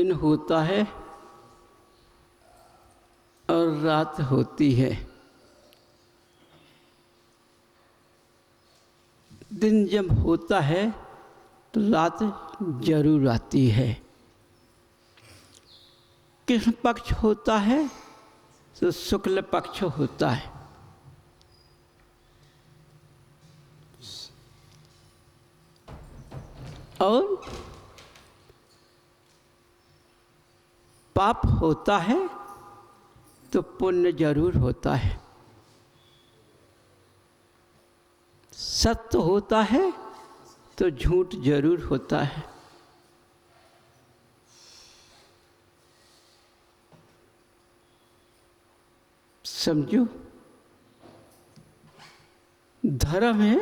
दिन होता है और रात होती है। दिन जब होता है तो रात जरूर आती है। कृष्ण पक्ष होता है तो शुक्ल पक्ष होता है। और पाप होता है तो पुण्य जरूर होता है। सत्य होता है तो झूठ जरूर होता है। समझो, धर्म है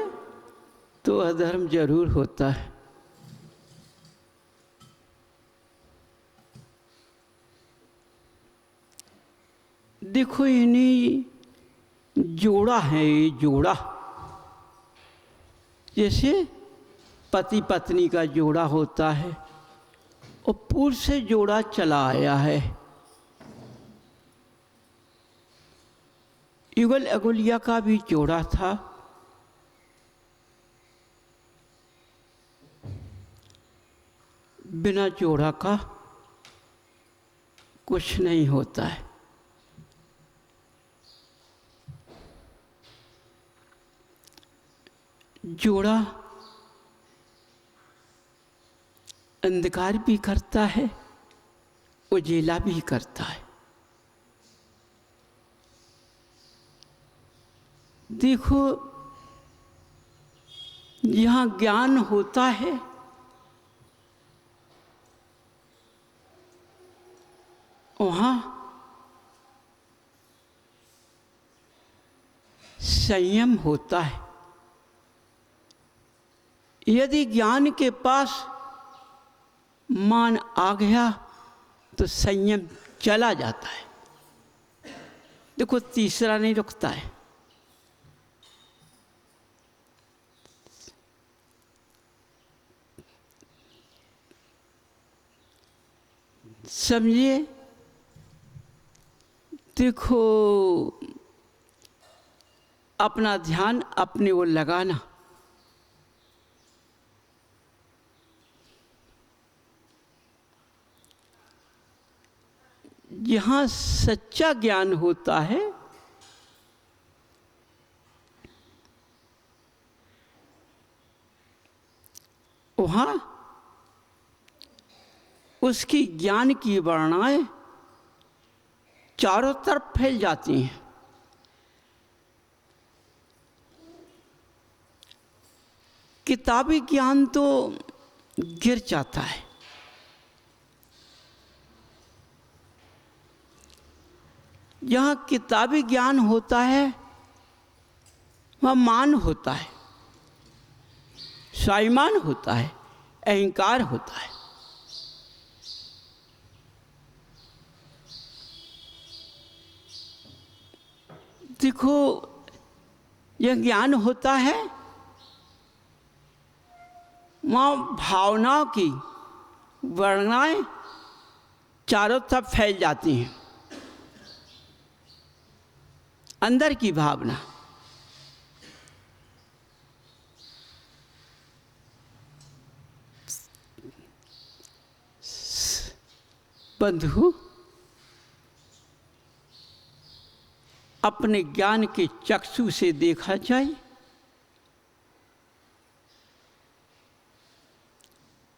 तो अधर्म जरूर होता है। देखो, इन्हीं जोड़ा है, ये जोड़ा जैसे पति पत्नी का जोड़ा होता है और पूर्व से जोड़ा चला आया है। युगल अगुलिया का भी जोड़ा था। बिना जोड़ा का कुछ नहीं होता है। जोड़ा अंधकार भी करता है, उजेला भी करता है। देखो, यहाँ ज्ञान होता है वहाँ संयम होता है। यदि ज्ञान के पास मान आ गया तो संयम चला जाता है। देखो, तीसरा नहीं रुकता है। समझिए, देखो, अपना ध्यान अपने ओर लगाना। जहाँ सच्चा ज्ञान होता है वहाँ उसकी ज्ञान की वर्णाएं चारों तरफ फैल जाती हैं। किताबी ज्ञान तो गिर जाता है। जहाँ किताबी ज्ञान होता है वहाँ मान होता है, स्वाभिमान होता है, अहंकार होता है। देखो, यह ज्ञान होता है वहाँ भावनाओं की वर्णाएं चारों तरफ फैल जाती हैं। अंदर की भावना, बंधु, अपने ज्ञान के चक्षु से देखा जाए,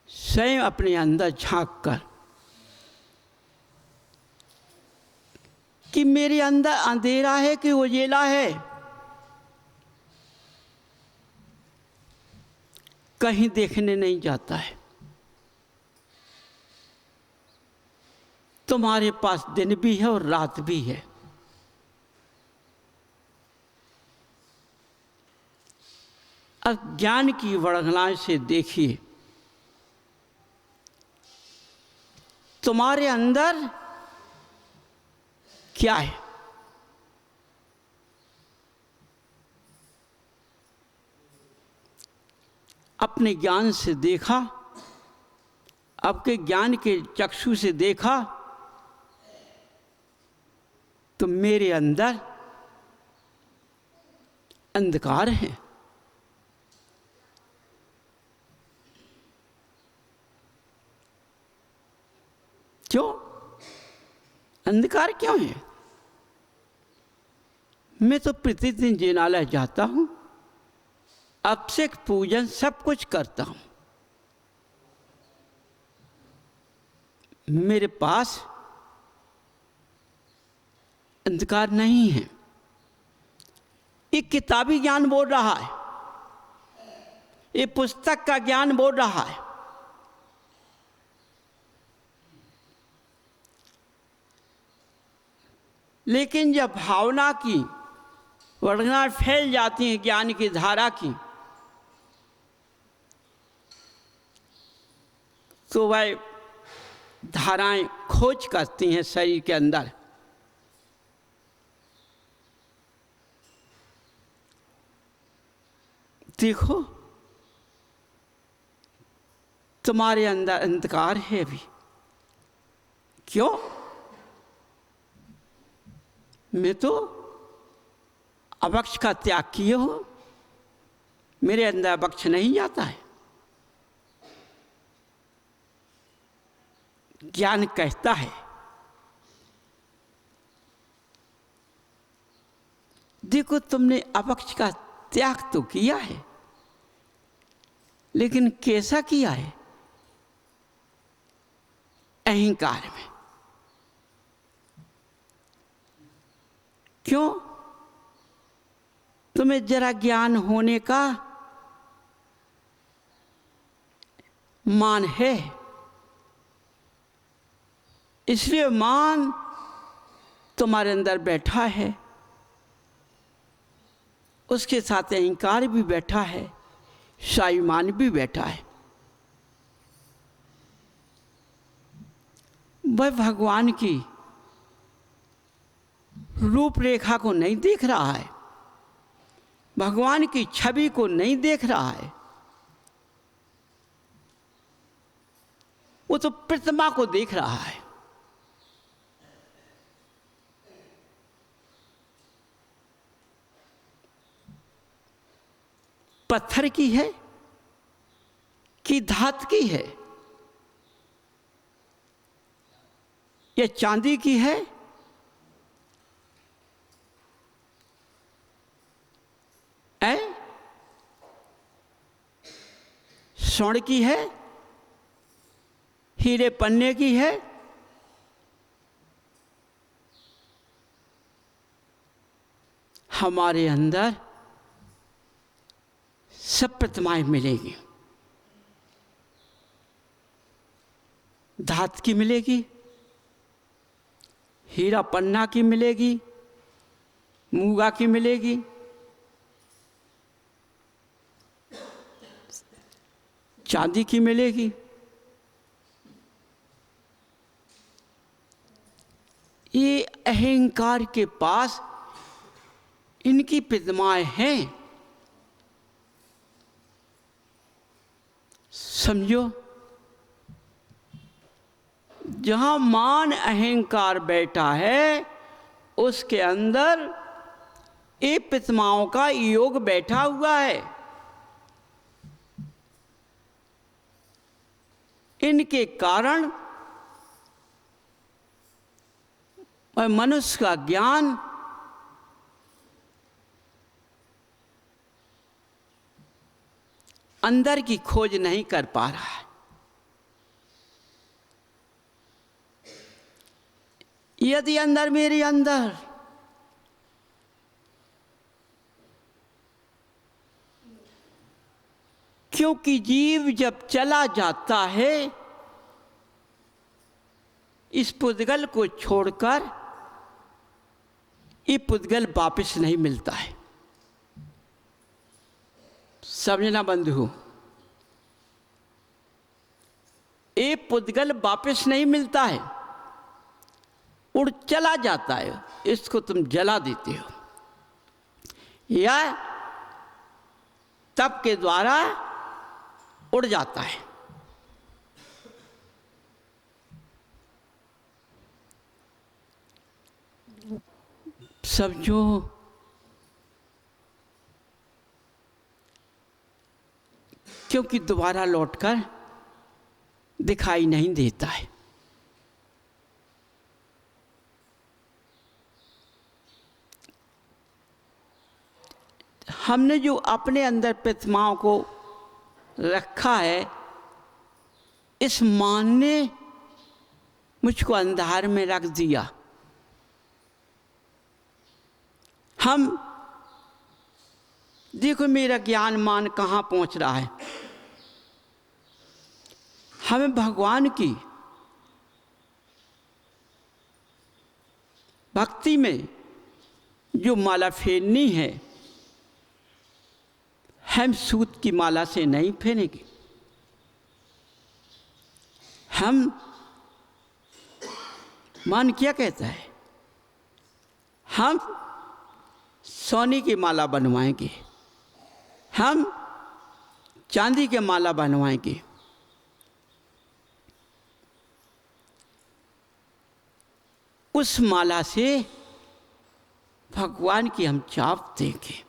स्वयं अपने अंदर झांक कर कि मेरे अंदर अंधेरा है कि उजेला है। कहीं देखने नहीं जाता है। तुम्हारे पास दिन भी है और रात भी है। अज्ञान की वड़ंगनाई से देखिए, तुम्हारे अंदर क्या है। अपने ज्ञान से देखा, आपके ज्ञान के चक्षु से देखा तो मेरे अंदर अंधकार है। क्यों? अंधकार क्यों है? मैं तो प्रतिदिन जिनालय जाता हूं, अभिषेक पूजन सब कुछ करता हूं, मेरे पास अंधकार नहीं है। ये किताबी ज्ञान बोल रहा है, ये पुस्तक का ज्ञान बोल रहा है। लेकिन जब भावना की वर्णना फैल जाती है ज्ञान की धारा की, तो वह धाराएं खोज करती हैं शरीर के अंदर। देखो, तुम्हारे अंदर अंधकार है अभी। क्यों? मैं तो अवक्ष का त्याग किए हो, मेरे अंदर अवक्ष नहीं जाता है। ज्ञान कहता है देखो तुमने अवक्ष का त्याग तो किया है, लेकिन कैसा किया है? अहंकार में। क्यों? तुम्हें जरा ज्ञान होने का मान है, इसलिए मान तुम्हारे अंदर बैठा है, उसके साथ अहंकार भी बैठा है, स्वाभिमान भी बैठा है। वह भगवान की रूपरेखा को नहीं देख रहा है, भगवान की छवि को नहीं देख रहा है, वो तो प्रतिमा को देख रहा है। पत्थर की है कि धातु की है, या चांदी की है, स्वर्ण की है, हीरे पन्ने की है, हमारे अंदर सब प्रतिमाएं मिलेगी। धातु की मिलेगी, हीरा पन्ना की मिलेगी, मूंगा की मिलेगी, चांदी की मिलेगी। ये अहंकार के पास इनकी प्रतिमाएं हैं। समझो, जहां मान अहंकार बैठा है उसके अंदर ये प्रतिमाओं का योग बैठा हुआ है। इनके कारण मनुष्य का ज्ञान अंदर की खोज नहीं कर पा रहा है। यदि अंदर मेरे अंदर क्योंकि जीव जब चला जाता है इस पुद्गल को छोड़कर, ये पुद्गल वापस नहीं मिलता है। समझना बंधु, ये पुद्गल वापस नहीं मिलता है, उड़ चला जाता है। इसको तुम जला देते हो या तप के द्वारा उड़ जाता है। समझो क्योंकि दोबारा लौटकर दिखाई नहीं देता है। हमने जो अपने अंदर प्रतिमाओं को रखा है, इस मान ने मुझको अंधार में रख दिया। हम देखो मेरा ज्ञान मान कहाँ पहुँच रहा है। हमें भगवान की भक्ति में जो माला फेरनी है, हम सूत की माला से नहीं फेरेंगे। हम मान क्या कहता है, हम सोने की माला बनवाएंगे, हम चांदी के माला बनवाएंगे। उस माला से भगवान की हम चाप देंगे।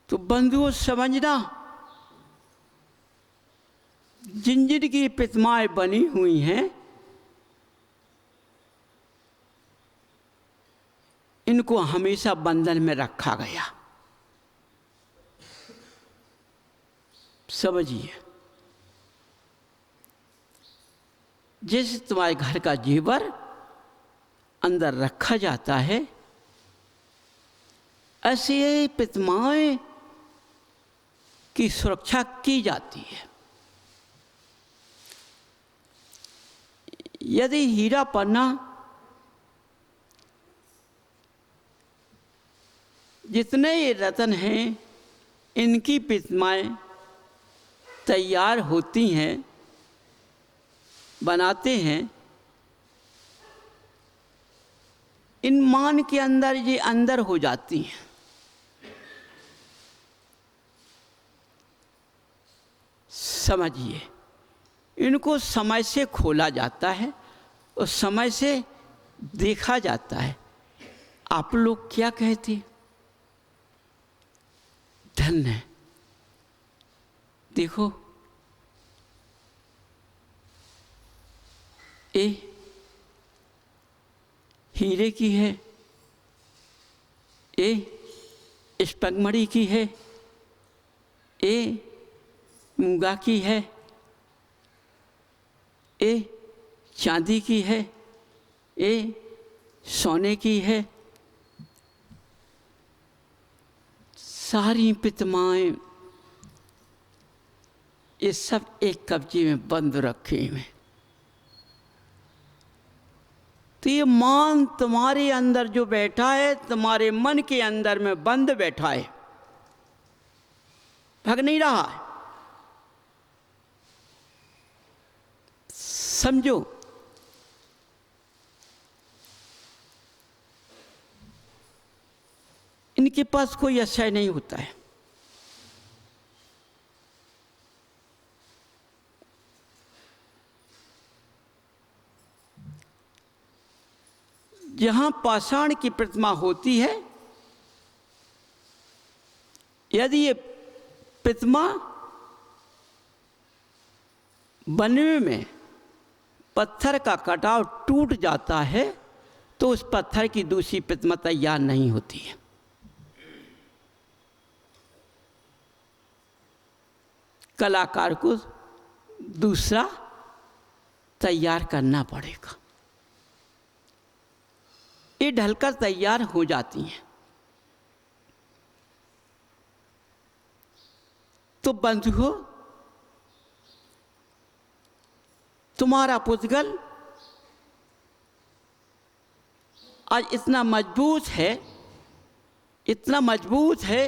तो बंधुओं समझना, जिन जिन की प्रतिमाएं बनी हुई हैं, इनको हमेशा बंधन में रखा गया। समझिए, जैसे तुम्हारे घर का जेवर अंदर रखा जाता है, ऐसे ही प्रतिमाएं की सुरक्षा की जाती है। यदि हीरा पन्ना जितने ये रत्न हैं, इनकी प्रतिमाएं तैयार होती हैं, बनाते हैं, इन मान के अंदर ये अंदर हो जाती हैं। समझिए, इनको समय से खोला जाता है और समय से देखा जाता है। आप लोग क्या कहते? धन्य है। देखो, ये हीरे की है, ये स्पगमणि की है, ये मूंगा की है, ये चांदी की है, ये सोने की है। सारी प्रतिमाएं ये सब एक कब्जे में बंद रखे हुए। तो ये मान तुम्हारे अंदर जो बैठा है, तुम्हारे मन के अंदर में बंद बैठा है, भाग नहीं रहा है। समझो, इनके पास कोई आशय नहीं होता है। जहां पाषाण की प्रतिमा होती है, यदि ये प्रतिमा बनने में पत्थर का कटाव टूट जाता है, तो उस पत्थर की दूसरी प्रतिमा तैयार नहीं होती है। कलाकार को दूसरा तैयार करना पड़ेगा। ये ढलकर तैयार हो जाती हैं। तो बंधुओं, तुम्हारा पुद्गल आज इतना मजबूत है, इतना मजबूत है,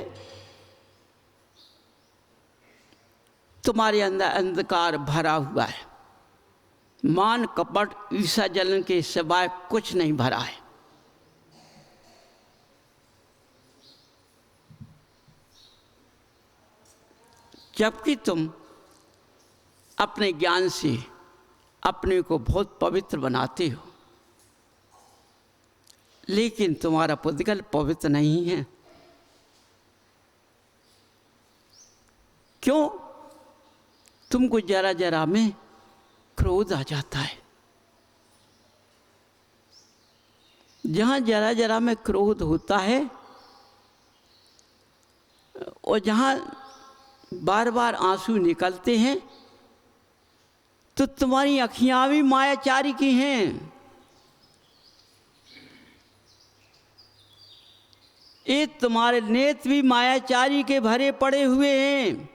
तुम्हारे अंदर अंधकार भरा हुआ है। मान, कपट, ईर्ष्या, जलन के सिवाय कुछ नहीं भरा है। जबकि तुम अपने ज्ञान से अपने को बहुत पवित्र बनाते हो, लेकिन तुम्हारा पुद्गल पवित्र नहीं है। क्यों? तुमको जरा जरा में क्रोध आ जाता है। जहाँ जरा जरा में क्रोध होता है और जहाँ बार बार आंसू निकलते हैं, तो तुम्हारी अखियाँ भी मायाचारी की हैं। ये तुम्हारे नेत्र भी मायाचारी के भरे पड़े हुए हैं।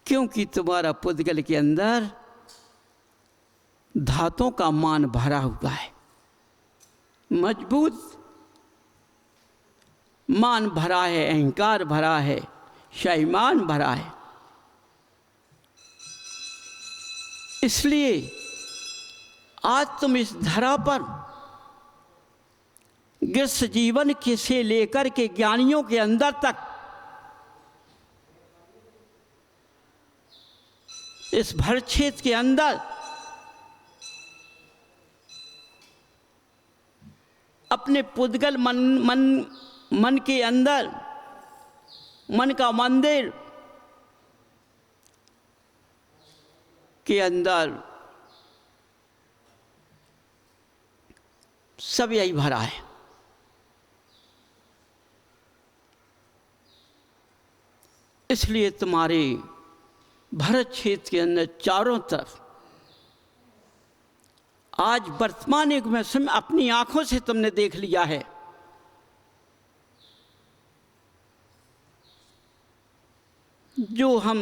क्योंकि तुम्हारा पुद्गल के अंदर धातों का मान भरा हुआ है, मजबूत मान भरा है, अहंकार भरा है, स्वाभिमान भरा है। इसलिए आज तुम इस धरा पर गृहस्थ जीवन के से लेकर के ज्ञानियों के अंदर तक इस भर क्षेत्र के अंदर अपने पुद्गल मन के अंदर, मन का मंदिर के अंदर सब यही भरा है। इसलिए तुम्हारे भारत क्षेत्र के अंदर चारों तरफ आज वर्तमान युग में समय अपनी आंखों से तुमने देख लिया है। जो हम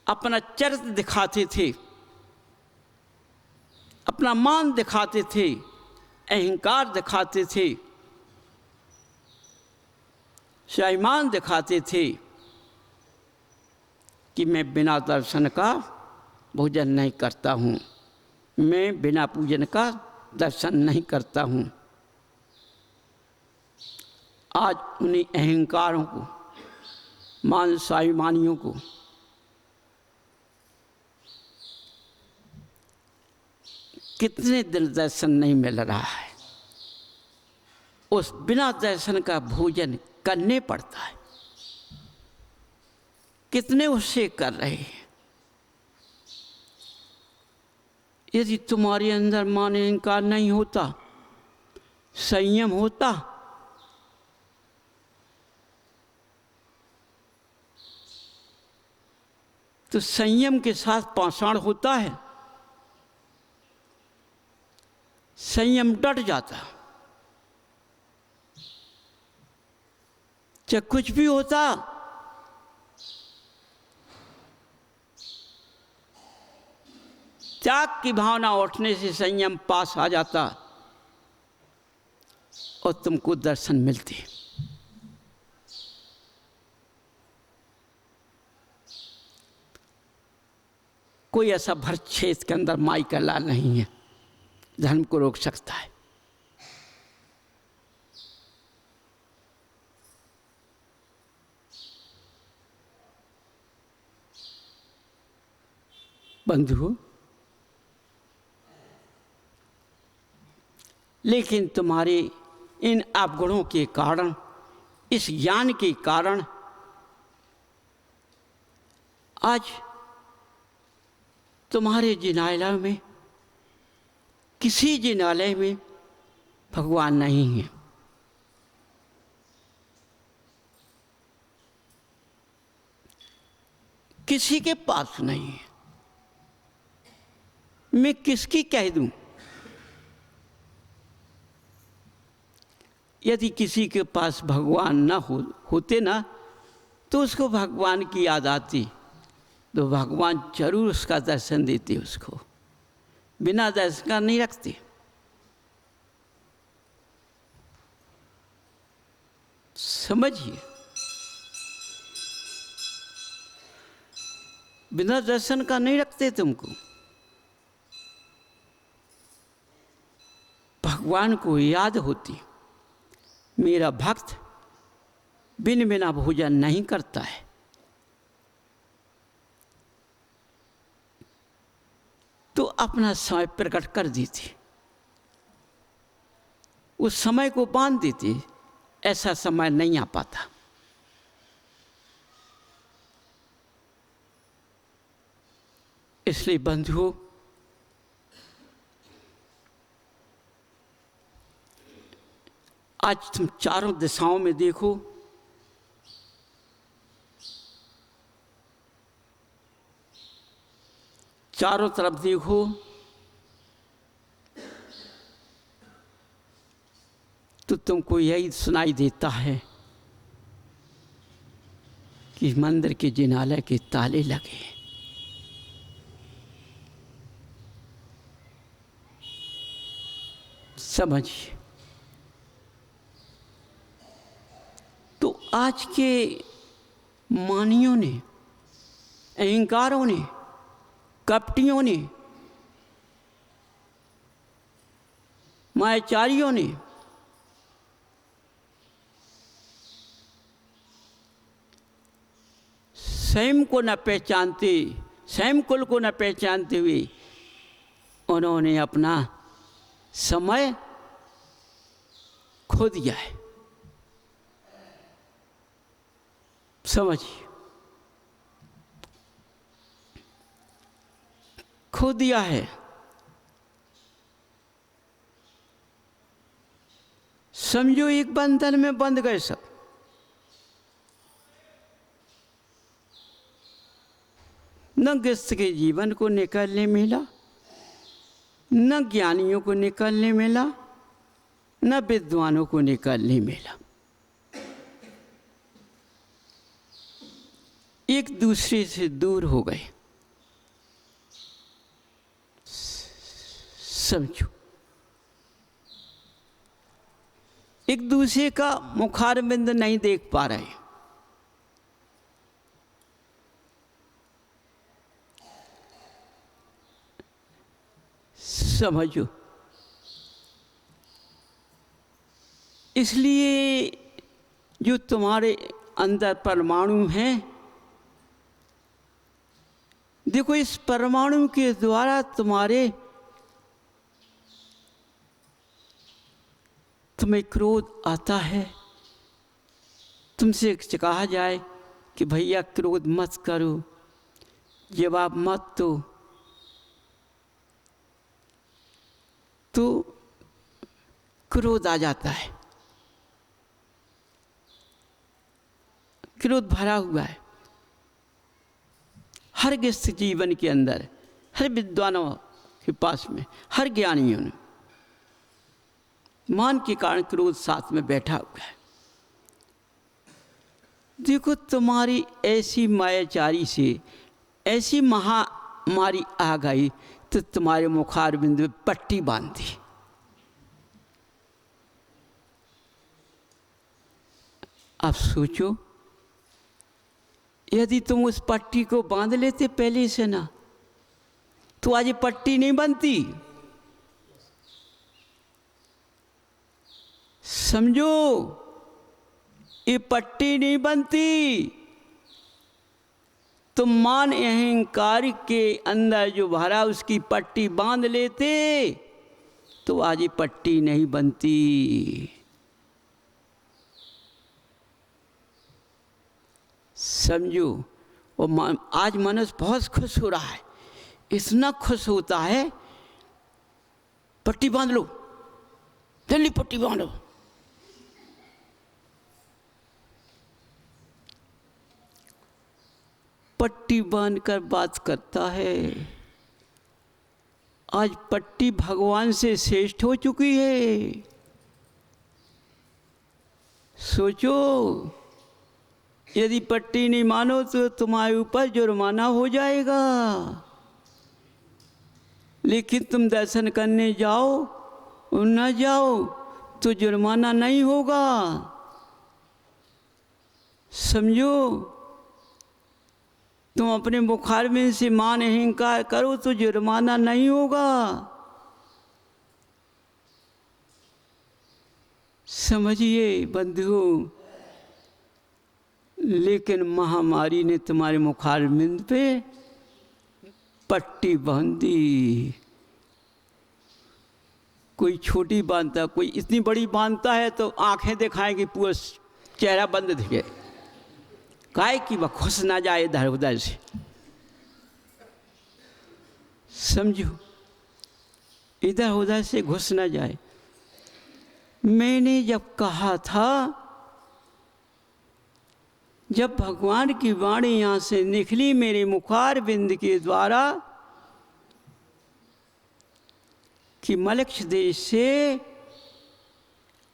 अपना चरित्र दिखाते थे, अपना मान दिखाते थे, अहंकार दिखाते थे, स्वाभिमान दिखाते थे कि मैं बिना दर्शन का भोजन नहीं करता हूँ, मैं बिना पूजन का दर्शन नहीं करता हूँ। आज उन्हीं अहंकारों को, मान स्वाभिमानियों को कितने दिन दर्शन नहीं मिल रहा है। उस बिना दर्शन का भोजन करने पड़ता है। कितने उससे कर रहे हैं। यदि तुम्हारे अंदर मान अहंकार नहीं होता, संयम होता, तो संयम के साथ पाषाण होता है, संयम डट जाता। चाहे कुछ भी होता, त्याग की भावना उठने से संयम पास आ जाता और तुमको दर्शन मिलते। कोई ऐसा भर क्षेत्र के अंदर माई का लाल नहीं है धर्म को रोक सकता है। बंधु, लेकिन तुम्हारे इन अवगुणों के कारण, इस ज्ञान के कारण आज तुम्हारे जिनालय में, किसी जिनालय में भगवान नहीं है। किसी के पास नहीं है। मैं किसकी कह दूं? यदि किसी के पास भगवान न होते ना, तो उसको भगवान की याद आती, तो भगवान जरूर उसका दर्शन देते उसको। बिना दर्शन का नहीं रखते। समझिए, बिना दर्शन का नहीं रखते तुमको। भगवान को याद होती, मेरा भक्त बिन बिना भोजन नहीं करता है। अपना समय प्रकट कर देती, उस समय को बांध देती। ऐसा समय नहीं आ पाता। इसलिए बंधुओं, आज तुम चारों दिशाओं में देखो, चारों तरफ देखो, तो तुमको यही सुनाई देता है कि मंदिर के जिनालय के ताले लगे। समझिए, तो आज के मानियों ने, अहंकारों ने, कपटियों ने, मायाचारियों ने स्वयं को न पहचानते, स्वयं कुल को न पहचानते हुए उन्होंने अपना समय खो दिया है। समझिए, खो दिया है। समझो एक बंधन में बंध गए सब। न गृहस्थ के जीवन को निकलने मिला, न ज्ञानियों को निकलने मिला, न विद्वानों को निकलने मिला। एक दूसरे से दूर हो गए। समझो, एक दूसरे का मुखारबिंद नहीं देख पा रहे। समझो, इसलिए जो तुम्हारे अंदर परमाणु हैं, देखो इस परमाणु के द्वारा तुम्हें क्रोध आता है। तुमसे कहा जाए कि भैया क्रोध मत करो, जवाब मत दो, तो क्रोध आ जाता है। क्रोध भरा हुआ है हर गृहस्थ जीवन के अंदर, हर विद्वानों के पास में, हर ज्ञानियों ने मान के कारण क्रोध साथ में बैठा हुआ है। देखो तुम्हारी ऐसी मायाचारी से ऐसी महामारी आ गई तो तुम्हारे मुखारबिंद में पट्टी बांध दी। अब सोचो, यदि तुम उस पट्टी को बांध लेते पहले से ना, तो आज ये पट्टी नहीं बनती। समझो, ये पट्टी नहीं बनती। तुम मान अहंकार के अंदर जो भरा उसकी पट्टी बांध लेते तो आज ये पट्टी नहीं बनती। समझो, और आज मनुष्य बहुत खुश हो रहा है, इतना खुश होता है, पट्टी बांध लो, जल्दी पट्टी बांधो। पट्टी बांधकर बात करता है। आज पट्टी भगवान से श्रेष्ठ हो चुकी है। सोचो, यदि पट्टी नहीं मानो तो तुम्हारे ऊपर जुर्माना हो जाएगा, लेकिन तुम दर्शन करने जाओ और न जाओ तो जुर्माना नहीं होगा। समझो, तुम अपने मुखारबिंद से मान अहंकार करो तो जुर्माना नहीं होगा। समझिए बंधुओं, लेकिन महामारी ने तुम्हारे मुखारबिंद पे पट्टी बांध दी। कोई छोटी बांधता, कोई इतनी बड़ी बांधता है तो आंखें दिखाएं कि पूरा चेहरा बंद दिखे, काहे कि वह खुश ना जाए इधर उधर से। समझो, इधर उधर से घुस ना जाए। मैंने जब कहा था, जब भगवान की वाणी यहाँ से निकली मेरे मुखार बिंद के द्वारा कि मलक्ष देश से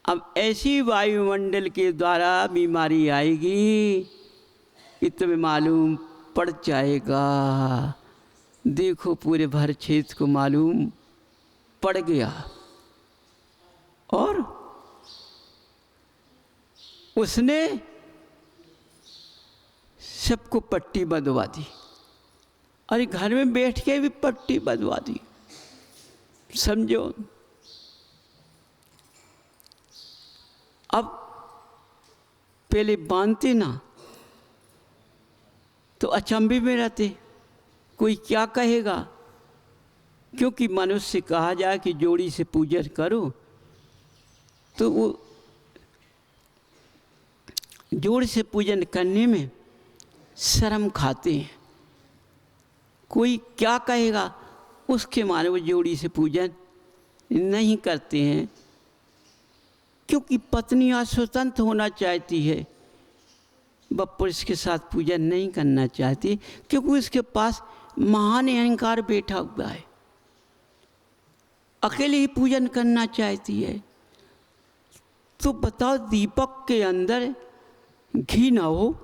अब ऐसी वायुमंडल के द्वारा बीमारी आएगी कि तुम्हें मालूम पड़ जाएगा। देखो पूरे भारत क्षेत्र को मालूम पड़ गया और उसने सबको पट्टी बंधवा दी। अरे घर में बैठ के भी पट्टी बंधवा दी। समझो, अब पहले बांधते ना तो अचंभे में रहते, कोई क्या कहेगा। क्योंकि मनुष्य से कहा जाए कि जोड़ी से पूजन करो तो वो जोड़ी से पूजन करने में शर्म खाते हैं। कोई क्या कहेगा, उसके मारे वो जोड़ी से पूजन नहीं करते हैं। क्योंकि पत्नियां स्वतंत्र होना चाहती है, वह पुरुष के साथ पूजन नहीं करना चाहती, क्योंकि उसके पास महान अहंकार बैठा हुआ है, अकेले ही पूजन करना चाहती है। तो बताओ, दीपक के अंदर घी ना हो,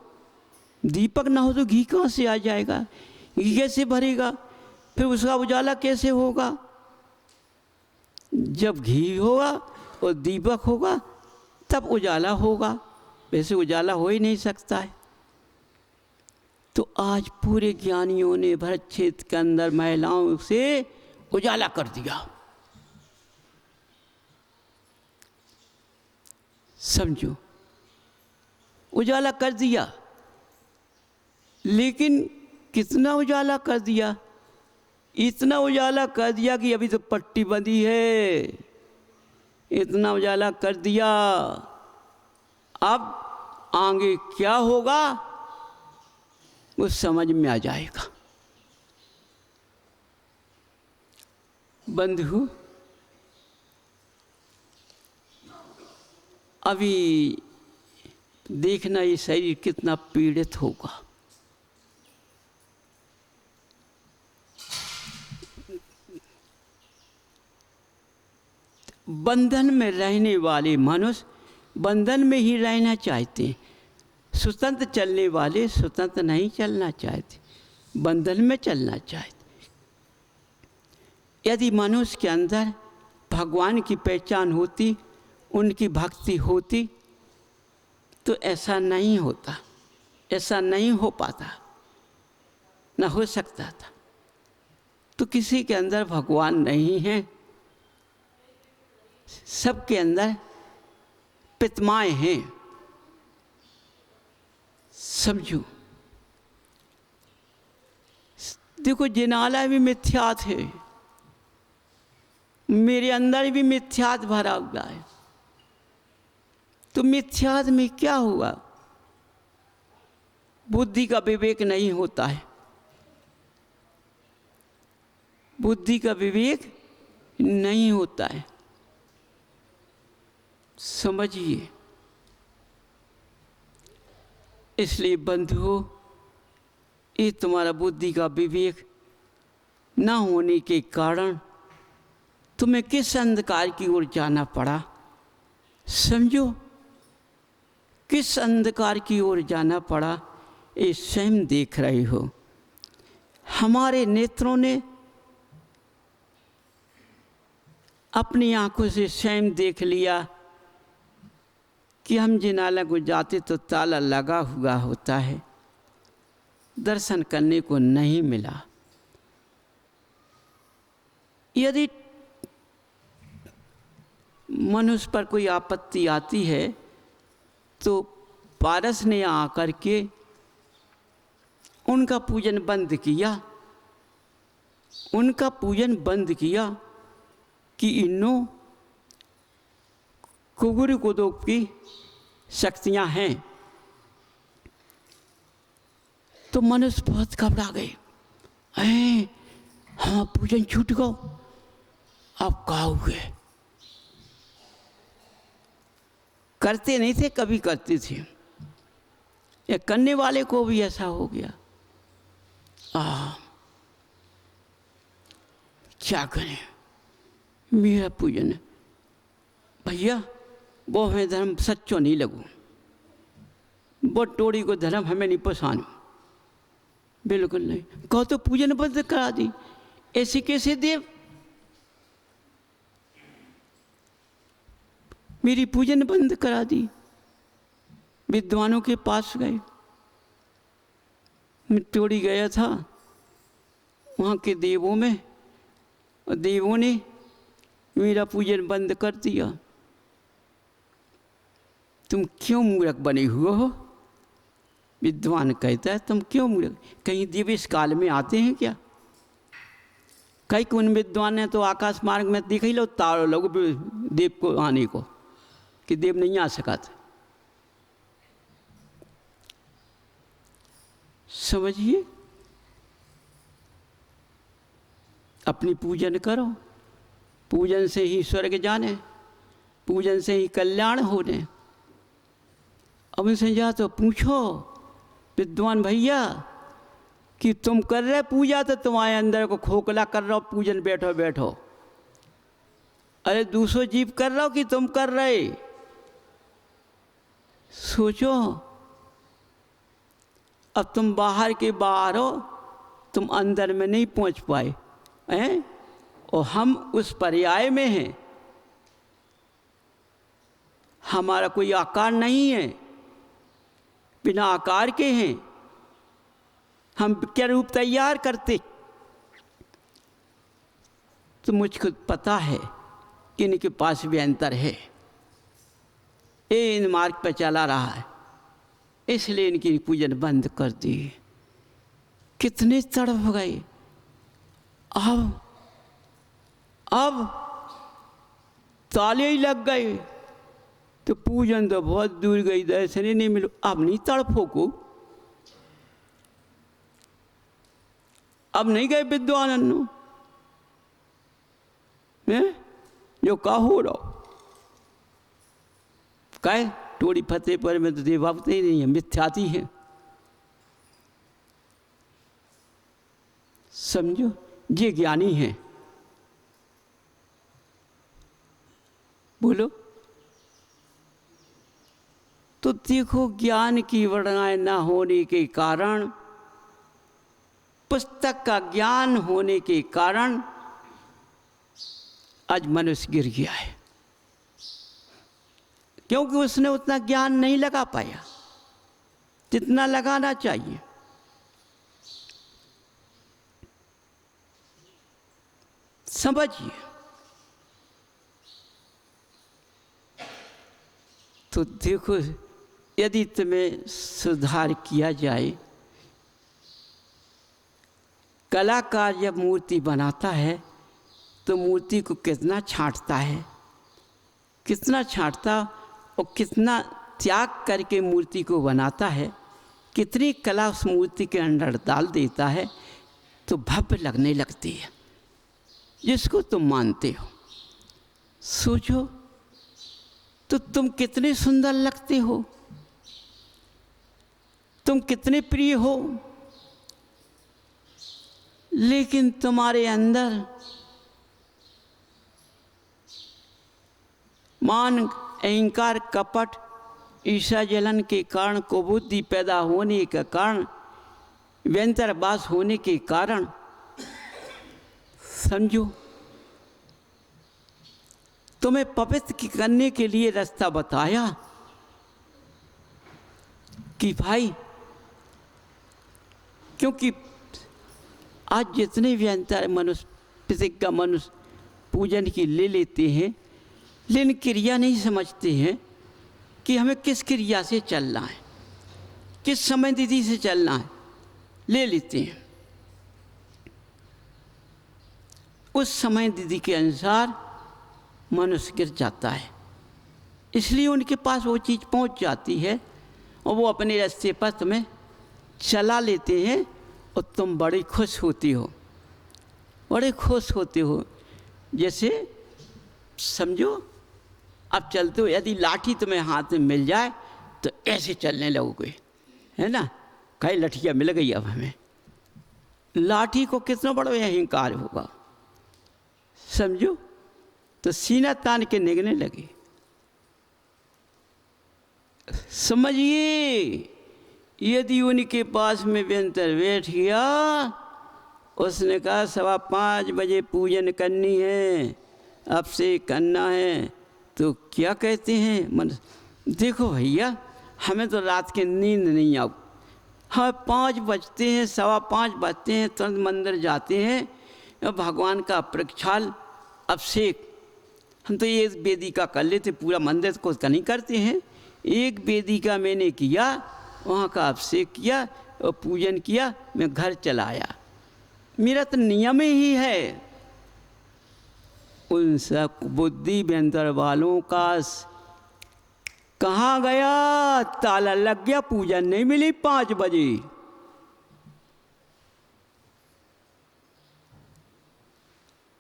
दीपक ना हो तो घी कहाँ से आ जाएगा, घी कैसे भरेगा, फिर उसका उजाला कैसे होगा। जब घी होगा और दीपक होगा तब उजाला होगा, वैसे उजाला हो ही नहीं सकता है। तो आज पूरे ज्ञानियों ने भरत क्षेत्र के अंदर महिलाओं से उजाला कर दिया। समझो, उजाला कर दिया, लेकिन कितना उजाला कर दिया, इतना उजाला कर दिया कि अभी तो पट्टी बंधी है, इतना उजाला कर दिया। अब आगे क्या होगा वो समझ में आ जाएगा। बंधु, अभी देखना ये शरीर कितना पीड़ित होगा। बंधन में रहने वाले मनुष्य बंधन में ही रहना चाहते हैं, स्वतंत्र चलने वाले स्वतंत्र नहीं चलना चाहते, बंधन में चलना चाहते। यदि मनुष्य के अंदर भगवान की पहचान होती, उनकी भक्ति होती, तो ऐसा नहीं होता, ऐसा नहीं हो पाता, न हो सकता था। तो किसी के अंदर भगवान नहीं है, सबके अंदर पितमाएँ हैं। समझो, देखो जिनालय भी मिथ्यात है, मेरे अंदर भी मिथ्यात भरा हुआ है। तो मिथ्यात में क्या हुआ, बुद्धि का विवेक नहीं होता है, बुद्धि का विवेक नहीं होता है। समझिए, इसलिए बंधुओं, ये तुम्हारा बुद्धि का विवेक न होने के कारण तुम्हें किस अंधकार की ओर जाना पड़ा। समझो, किस अंधकार की ओर जाना पड़ा, ये स्वयं देख रहे हो। हमारे नेत्रों ने अपनी आंखों से स्वयं देख लिया कि हम जिनालय को जाते तो ताला लगा हुआ होता है, दर्शन करने को नहीं मिला। यदि मनुष्य पर कोई आपत्ति आती है तो पारस ने आकर के उनका पूजन बंद किया, उनका पूजन बंद किया कि इन्हों कुगुरु कुदुप की शक्तियां हैं। तो मनुष्य बहुत घबरा गए, हाँ पूजन छूट गो, अब क्या हुए? करते नहीं थे, कभी करते थे, या करने वाले को भी ऐसा हो गया। क्या करें, मेरा पूजन भैया वो हमें धर्म सच्चो नहीं लगू, वो टोड़ी को धर्म हमें नहीं पसानू, बिल्कुल नहीं। कहो तो पूजन बंद करा दी, ऐसे कैसे देव? मेरी पूजन बंद करा दी। विद्वानों के पास गए, मैं टोड़ी गया था वहाँ के देवों में, और देवों ने मेरा पूजन बंद कर दिया। तुम क्यों मूर्ख बने हुए हो? विद्वान कहता है तुम क्यों मूर्ख? कहीं देव इस काल में आते हैं क्या? कई उन विद्वान ने तो आकाश मार्ग में दिख ही लो तारो लोग देव को आने को, कि देव नहीं आ सका था। समझिए, अपनी पूजन करो, पूजन से ही स्वर्ग जाने, पूजन से ही कल्याण होने। अब उनसे जा तो पूछो विद्वान भैया कि तुम कर रहे पूजा तो तुम्हारे अंदर को खोखला कर रहे हो, पूजन बैठो बैठो। अरे दूसरो जीव कर रहे हो कि तुम कर रहे? सोचो, अब तुम बाहर के बाहर हो, तुम अंदर में नहीं पहुंच पाए हैं, और हम उस पर्याय में हैं। हमारा कोई आकार नहीं है, बिना आकार के हैं हम, क्या रूप तैयार करते? तो मुझको पता है कि इनके पास भी अंतर है, ये इन मार्ग पर चला रहा है, इसलिए इनकी पूजन बंद कर दी। कितने तड़प गए। अब ताले ही लग गए, तो पूजन तो बहुत दूर गई, दर्शन ही नहीं मिलो। अब नहीं तड़फो को, अब नहीं गए विद्वान जो का हो रहा कहे टोड़ी फतेह पर में तो देव भावते ही नहीं है, मिथ्याती है। समझो, ये ज्ञानी है। बोलो तो देखो, ज्ञान की वर्णाएं न होने के कारण, पुस्तक का ज्ञान होने के कारण आज मनुष्य गिर गया है, क्योंकि उसने उतना ज्ञान नहीं लगा पाया जितना लगाना चाहिए। समझिए, तो देखो, यदि तुम्हें सुधार किया जाए, कलाकार जब मूर्ति बनाता है तो मूर्ति को कितना छांटता है, कितना छांटता और कितना त्याग करके मूर्ति को बनाता है, कितनी कला उस मूर्ति के अंदर डाल देता है, तो भव्य लगने लगती है, जिसको तुम मानते हो। सोचो तो तुम कितने सुंदर लगते हो, तुम कितने प्रिय हो, लेकिन तुम्हारे अंदर मान, अहंकार, कपट, ईर्ष्या, जलन के कारण, कुबुद्धि पैदा होने के कारण, व्यंतरवास होने के कारण, समझो, तुम्हें पवित्र करने के लिए रास्ता बताया कि भाई, क्योंकि आज जितने भी अंतर मनुष्य, प्रतिज्ञा मनुष्य पूजन की ले लेते हैं, लेकिन क्रिया नहीं समझते हैं कि हमें किस क्रिया से चलना है, किस समय तिथि से चलना है, ले लेते हैं। उस समय तिथि के अनुसार मनुष्य गिर जाता है। इसलिए उनके पास वो चीज़ पहुंच जाती है और वो अपने रास्ते पर तुम्हें चला लेते हैं और तुम बड़े खुश होती हो, बड़े खुश होते हो। जैसे समझो अब चलते हो, यदि लाठी तुम्हें हाथ में मिल जाए तो ऐसे चलने लगोगे, है ना। कई लठियाँ मिल गई अब हमें, लाठी को कितना बड़ा अहंकार होगा, समझो। तो सीना तान के निगने लगे। समझिए यदि उनके पास में व्यंतर बैठ गया, उसने कहा 5:15 बजे पूजन करनी है, अब से करना है, तो क्या कहते हैं मन, देखो भैया हमें तो रात की नींद नहीं आऊ, हाँ 5 बजते हैं, 5:15 बजते हैं, तुरंत मंदिर जाते हैं और भगवान का प्रक्षाल अभिषेक, हम तो ये वेदिका कर लेते, पूरा मंदिर को नहीं करते हैं, एक वेदिका मैंने किया, वहाँ का अभिषेक किया और पूजन किया, मैं घर चला आया, मेरा तो नियम ही है। उन सब बुद्धि व्यंतर वालों का कहाँ गया, ताला लग गया, पूजन नहीं मिली 5 बजे।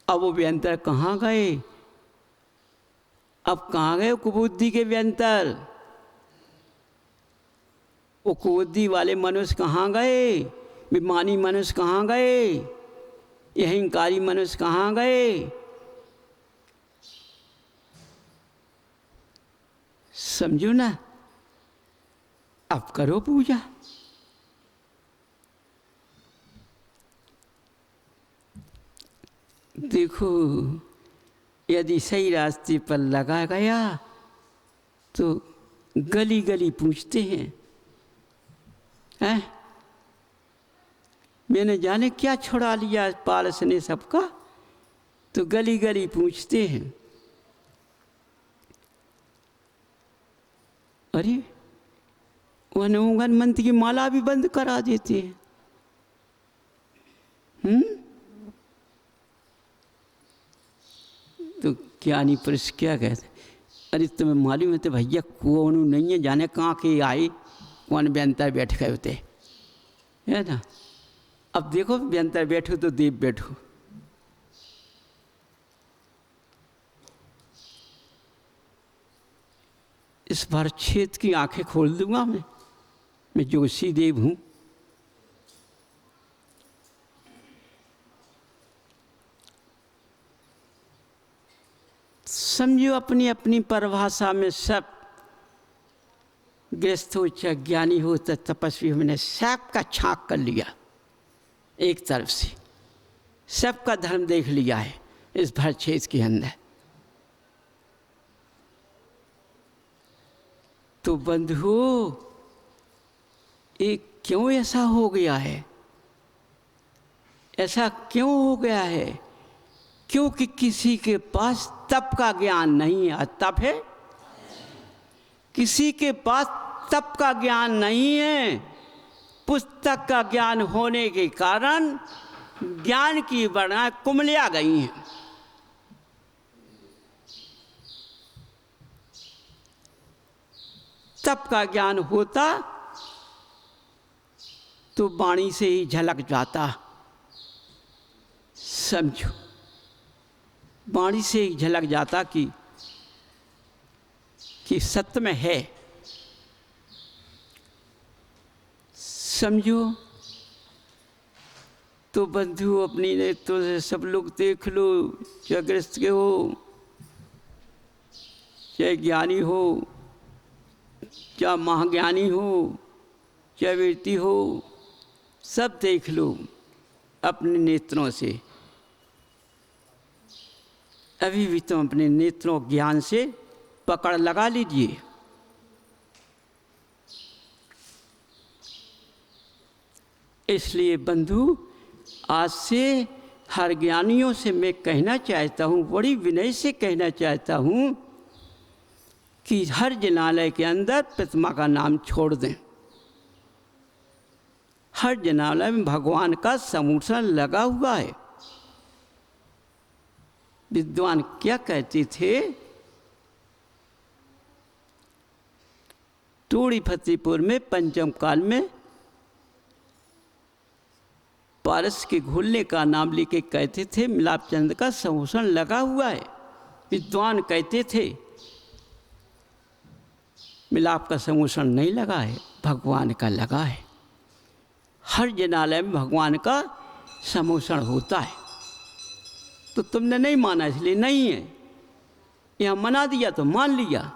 अब वो व्यंतर कहाँ गए, अब कहाँ गए कुबुद्धि के व्यंतर, वो कुबुद्धि वाले मनुष्य कहाँ गए, विमानी मनुष्य कहाँ गए, अहंकारी मनुष्य कहाँ गए। समझो ना, अब करो पूजा। देखो यदि सही रास्ते पर लगा गया तो गली गली पूछते हैं, मैंने जाने क्या छुड़ा लिया पारस ने सबका, तो गली गली पूछते हैं। अरे वह नवगन मंत्र की माला भी बंद करा देते हैं। तो ज्ञानी पुरुष क्या कहते, अरे तुम्हें मालूम है तो भैया कौन नहीं है, जाने कहाँ के आए, कौन व्यंतर बैठ गए होते, है ना। अब देखो व्यंतर बैठो तो देव बैठो, इस बार क्षेत्र की आंखें खोल दूंगा मैं जोशी देव हूँ। समझो अपनी अपनी परिभाषा में सब गृहस्थ हो चाहे ज्ञानी हो चाहे तपस्वी हो, मैंने सबका छाक कर लिया, एक तरफ से सबका धर्म देख लिया है इस भर क्षेत्र के अंदर। तो बंधुओं ये क्यों ऐसा हो गया है, ऐसा क्यों हो गया है, क्योंकि किसी के पास तप का ज्ञान नहीं है। तप है, किसी के पास तप का ज्ञान नहीं है, पुस्तक का ज्ञान होने के कारण ज्ञान की वर्णा कुमलिया गई हैं। तप का ज्ञान होता तो वाणी से ही झलक जाता, समझो वाणी से ही झलक जाता कि सत्य में है, समझो। तो बंधु अपनी नेत्रों से सब लोग देख लो, चाहे गृहस्थ के हो चाहे ज्ञानी हो, चाहे महाज्ञानी हो चाहे व्यक्ति हो, सब देख लो अपने नेत्रों से। अभी भी तुम अपने नेत्रों ज्ञान से पकड़ लगा लीजिए। इसलिए बंधु आज से हर ज्ञानियों से मैं कहना चाहता हूँ, बड़ी विनय से कहना चाहता हूँ कि हर जनालय के अंदर प्रतिमा का नाम छोड़ दें। हर जनालय में भगवान का समूर्छन लगा हुआ है। विद्वान क्या कहते थे, टूड़ी फतेहपुर में पंचम काल में पारस के घुलने का नाम लेके कहते थे मिलाप चंद का संभूषण लगा हुआ है। विद्वान कहते थे मिलाप का संभूषण नहीं लगा है, भगवान का लगा है। हर जनालय में भगवान का संभूषण होता है। तो तुमने नहीं माना इसलिए नहीं है, यहाँ मना दिया तो मान लिया।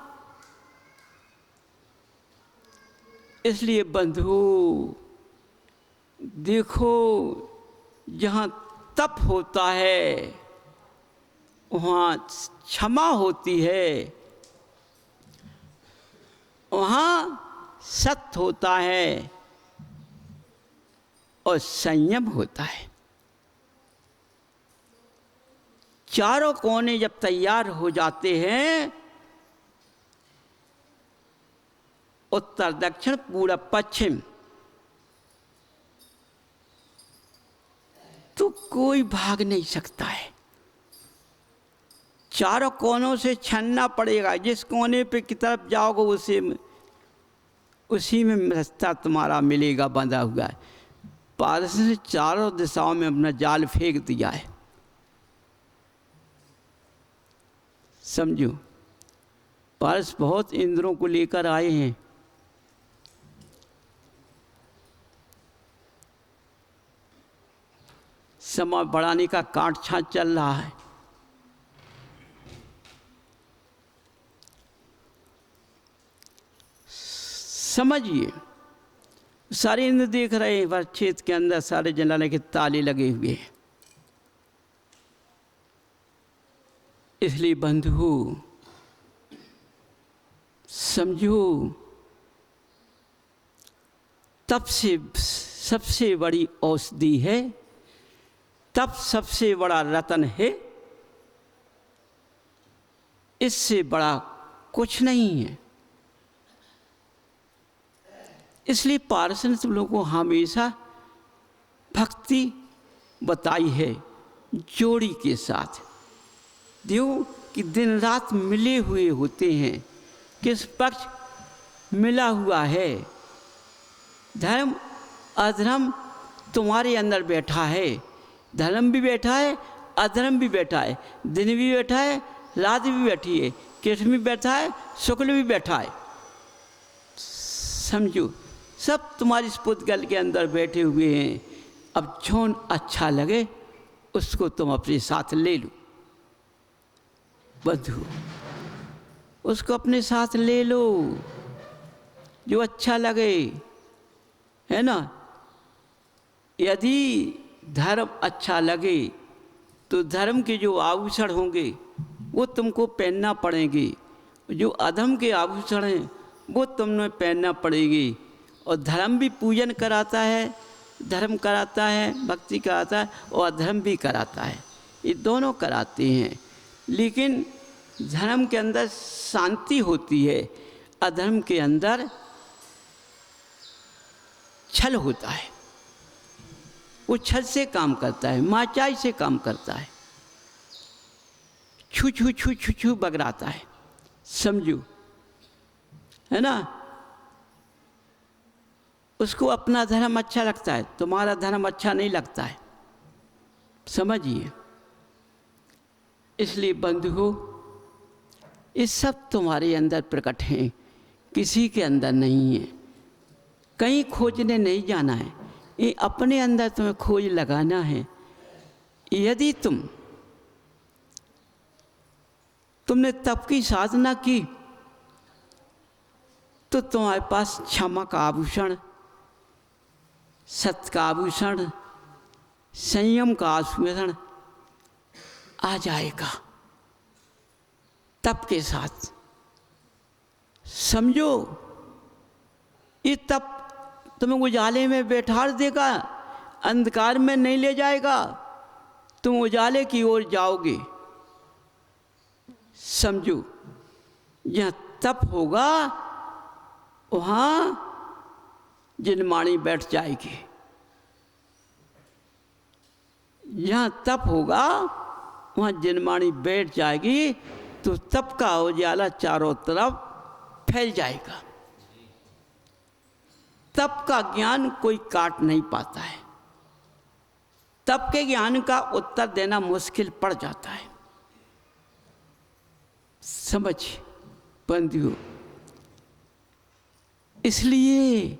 इसलिए बंधु देखो, जहाँ तप होता है वहाँ क्षमा होती है, वहाँ सत्य होता है और संयम होता है। चारों कोने जब तैयार हो जाते हैं, उत्तर दक्षिण पूरब पश्चिम, तो कोई भाग नहीं सकता है। चारों कोनों से छानना पड़ेगा। जिस कोने पे की तरफ जाओगे उसी में रास्ता तुम्हारा मिलेगा, बंधा हुआ है। पारस ने चारों दिशाओं में अपना जाल फेंक दिया है। समझो, पारस बहुत इंद्रों को लेकर आए हैं। समय बढ़ाने का काट छांट चल रहा है। समझिए, सारे इंद्र देख रहे हैं, वरक्षेत्र के अंदर सारे जलाने के ताले लगे हुए हैं। इसलिए बंधु समझो, तप से सबसे बड़ी औषधि है, तप सबसे बड़ा रतन है, इससे बड़ा कुछ नहीं है। इसलिए पारस ने तुम लोगों को हमेशा भक्ति बताई है जोड़ी के साथ। देखो कि दिन रात मिले हुए होते हैं, किस पक्ष मिला हुआ है। धर्म अधर्म तुम्हारे अंदर बैठा है, धर्म भी बैठा है, अधर्म भी बैठा है, दिन भी बैठा है, रात भी बैठी है, कृष्ण भी बैठा है, शुक्ल भी बैठा है। समझो, सब तुम्हारी इस पुद्गल के अंदर बैठे हुए हैं। अब जौन अच्छा लगे उसको तुम अपने साथ ले लो बंधु, उसको अपने साथ ले लो जो अच्छा लगे, है ना। यदि धर्म अच्छा लगे तो धर्म के जो आभूषण होंगे वो तुमको पहनना पड़ेंगे, जो अधर्म के आभूषण हैं वो तुमने पहनना पड़ेगी। और धर्म भी पूजन कराता है, धर्म कराता है, भक्ति कराता है, और अधर्म भी कराता है। ये दोनों कराते हैं। लेकिन धर्म के अंदर शांति होती है, अधर्म के अंदर छल होता है। वो छल से काम करता है, माचाई से काम करता है, छू छू छू छू छू बगराता है। समझो, है ना। उसको अपना धर्म अच्छा लगता है, तुम्हारा धर्म अच्छा नहीं लगता है। समझिए। इसलिए बंधुओं, ये सब तुम्हारे अंदर प्रकट हैं, किसी के अंदर नहीं है। कहीं खोजने नहीं जाना है, ये अपने अंदर तुम्हें खोज लगाना है। यदि तुमने तप की साधना की तो तुम्हारे पास क्षमा का आभूषण, सत्य का आभूषण, संयम का आभूषण आ जाएगा तप के साथ। समझो, ये तप तुम्हें उजाले में बैठा देगा, अंधकार में नहीं ले जाएगा, तुम उजाले की ओर जाओगे। समझो, जहाँ तप होगा वहाँ जिनमाणी बैठ जाएगी। जहाँ तप होगा वहाँ जिनमाणी बैठ जाएगी, तो तप का उजाला चारों तरफ फैल जाएगा। तप का ज्ञान कोई काट नहीं पाता है। तप के ज्ञान का उत्तर देना मुश्किल पड़ जाता है। समझ बंधुओं, इसलिए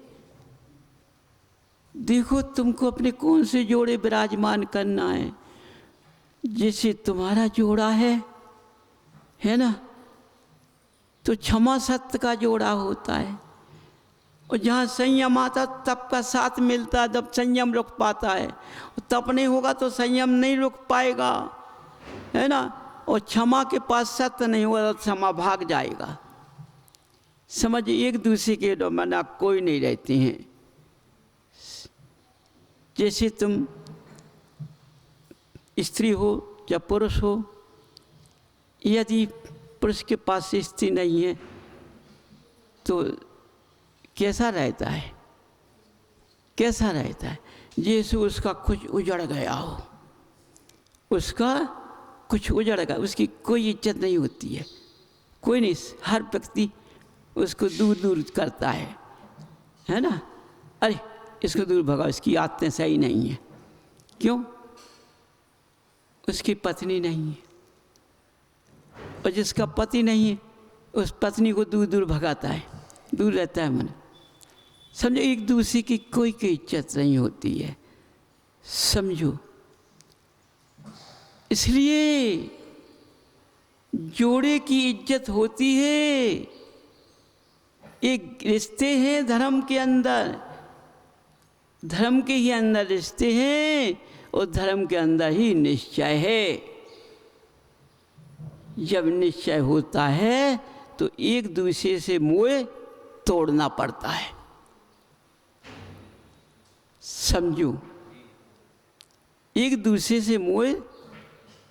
देखो तुमको अपने कौन से जोड़े विराजमान करना है। जैसे तुम्हारा जोड़ा है ना, तो क्षमा सत्य का जोड़ा होता है। और जहाँ संयम आता तप का साथ मिलता है, जब संयम रुक पाता है। तप नहीं होगा तो संयम नहीं रुक पाएगा, है ना। और क्षमा के पास सत्य नहीं होगा तो क्षमा भाग जाएगा। समझ, एक दूसरे के मना कोई नहीं रहते हैं। जैसे तुम स्त्री हो या पुरुष हो, यदि पुरुष के पास स्त्री नहीं है तो कैसा रहता है, कैसा रहता है? जैसे उसका कुछ उजड़ गया हो, उसका कुछ उजड़ गया, उसकी कोई इज्जत नहीं होती है, कोई नहीं। हर व्यक्ति उसको दूर दूर करता है ना। अरे इसको दूर भगाओ, इसकी आदतें सही नहीं है। क्यों? उसकी पत्नी नहीं है। और जिसका पति नहीं है उस पत्नी को दूर दूर भगाता है, दूर रहता है मन। समझो, एक दूसरे की कोई इज्जत नहीं होती है। समझो, इसलिए जोड़े की इज्जत होती है। एक रिश्ते हैं धर्म के अंदर, धर्म के ही अंदर रिश्ते हैं और धर्म के अंदर ही निश्चय है। जब निश्चय होता है तो एक दूसरे से मोह तोड़ना पड़ता है। समझो, एक दूसरे से मोह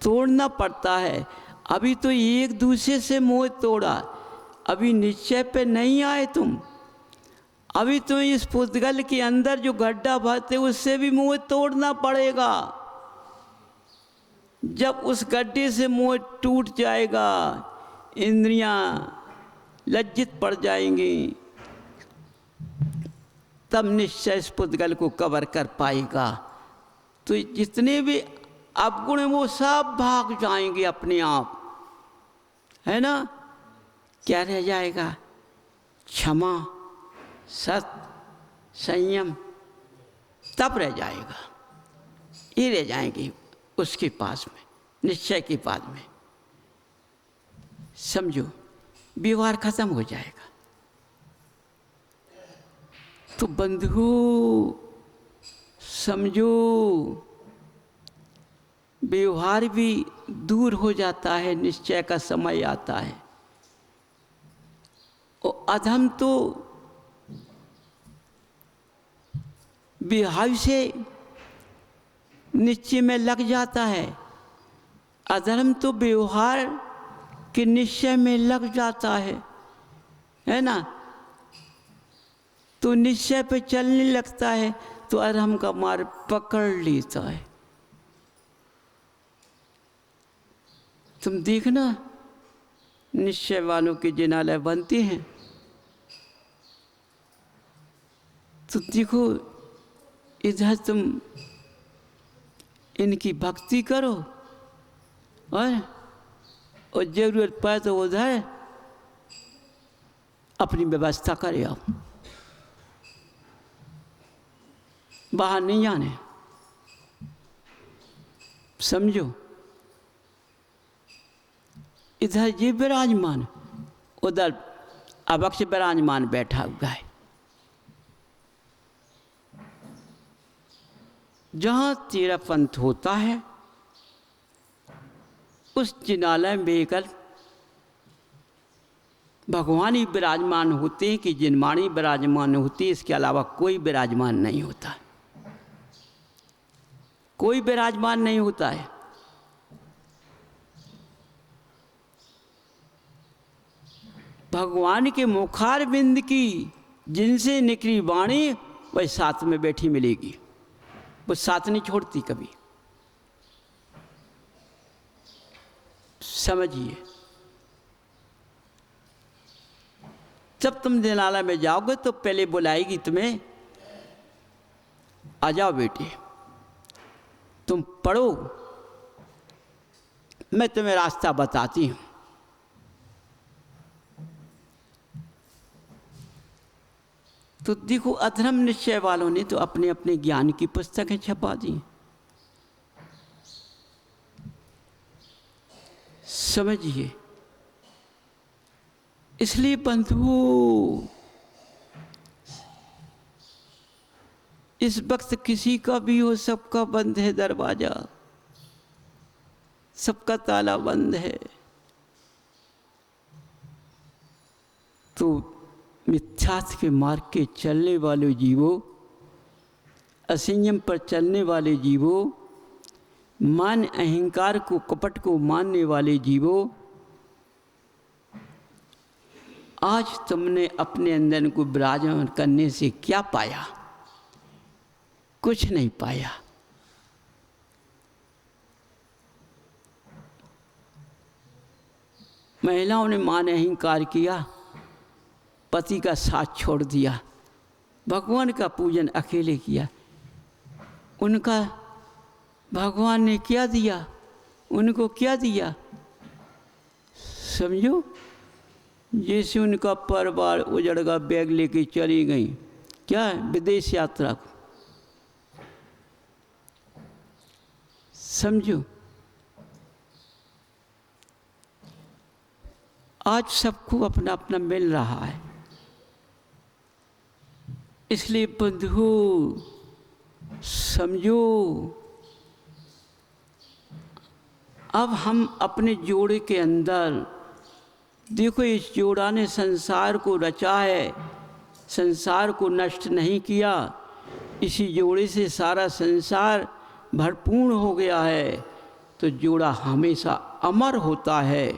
तोड़ना पड़ता है। अभी तो एक दूसरे से मोह तोड़ा, अभी निश्चय पे नहीं आए तुम। अभी तो इस पुद्गल के अंदर जो गड्ढा भरते उससे भी मोह तोड़ना पड़ेगा। जब उस गड्ढे से मोह टूट जाएगा, इंद्रियां लज्जित पड़ जाएंगी, तब निश्चय इस पुद्गल को कवर कर पाएगा। तो जितने भी अवगुण हैं वो सब भाग जाएंगे अपने आप, है ना। क्या रह जाएगा? क्षमा, सत्य, संयम, तप रह जाएगा। ये रह जाएंगे उसके पास में, निश्चय के बाद में। समझो, व्यवहार खत्म हो जाएगा। तो बंधु समझो, व्यवहार भी दूर हो जाता है, निश्चय का समय आता है। और अधम तो व्यवहार से निश्चय में लग जाता है, अधर्म तो व्यवहार के निश्चय में लग जाता है ना। तो निश्चय पे चलने लगता है तो अधर्म का मार्ग पकड़ लेता है। तुम देखना, निश्चय वालों के जिनालय बनते हैं तो देखो, इधर तुम इनकी भक्ति करो और जरूरत पाए तो उधर अपनी व्यवस्था करे। आओ, बाहर नहीं जाने। समझो, इधर ये विराजमान, उधर अवक्ष विराजमान बैठा हुआ है। जहाँ तेरा पंथ होता है उस जिनालय में एकल भगवान ही विराजमान होते हैं कि जिनवाणी विराजमान होती है, इसके अलावा कोई विराजमान नहीं होता, कोई विराजमान नहीं होता है। भगवान के मुखार बिंद की जिनसे निकली वाणी वही साथ में बैठी मिलेगी, वो साथ नहीं छोड़ती कभी। समझिए, जब तुम जिनालय में जाओगे तो पहले बुलाएगी तुम्हें आ जाओ बेटे, तुम पढ़ो, मैं तुम्हें रास्ता बताती हूँ। तो देखो, अधर्म निश्चय वालों ने तो अपने अपने ज्ञान की पुस्तकें छपा दी। समझिए, इसलिए बंधुओं, इस वक्त किसी का भी हो, सबका बंद है दरवाजा, सबका ताला बंद है। तो मिथ्यात्व के मार्ग के चलने वाले जीवों, असंयम पर चलने वाले जीवों, मान अहंकार को, कपट को मानने वाले जीवों, आज तुमने अपने अंदर को विराजमान करने से क्या पाया? कुछ नहीं पाया। महिलाओं ने मान अहंकार किया, पति का साथ छोड़ दिया, भगवान का पूजन अकेले किया। उनका भगवान ने क्या दिया? उनको क्या दिया? समझो, जैसे उनका परिवार उजड़ गया, बैग लेके चली गई, क्या है, विदेश यात्रा को। समझो, आज सबको अपना अपना मिल रहा है। इसलिए बंधुओं समझो, अब हम अपने जोड़े के अंदर देखो, इस जोड़ा ने संसार को रचा है, संसार को नष्ट नहीं किया। इसी जोड़े से सारा संसार भरपूर हो गया है। तो जोड़ा हमेशा अमर होता है।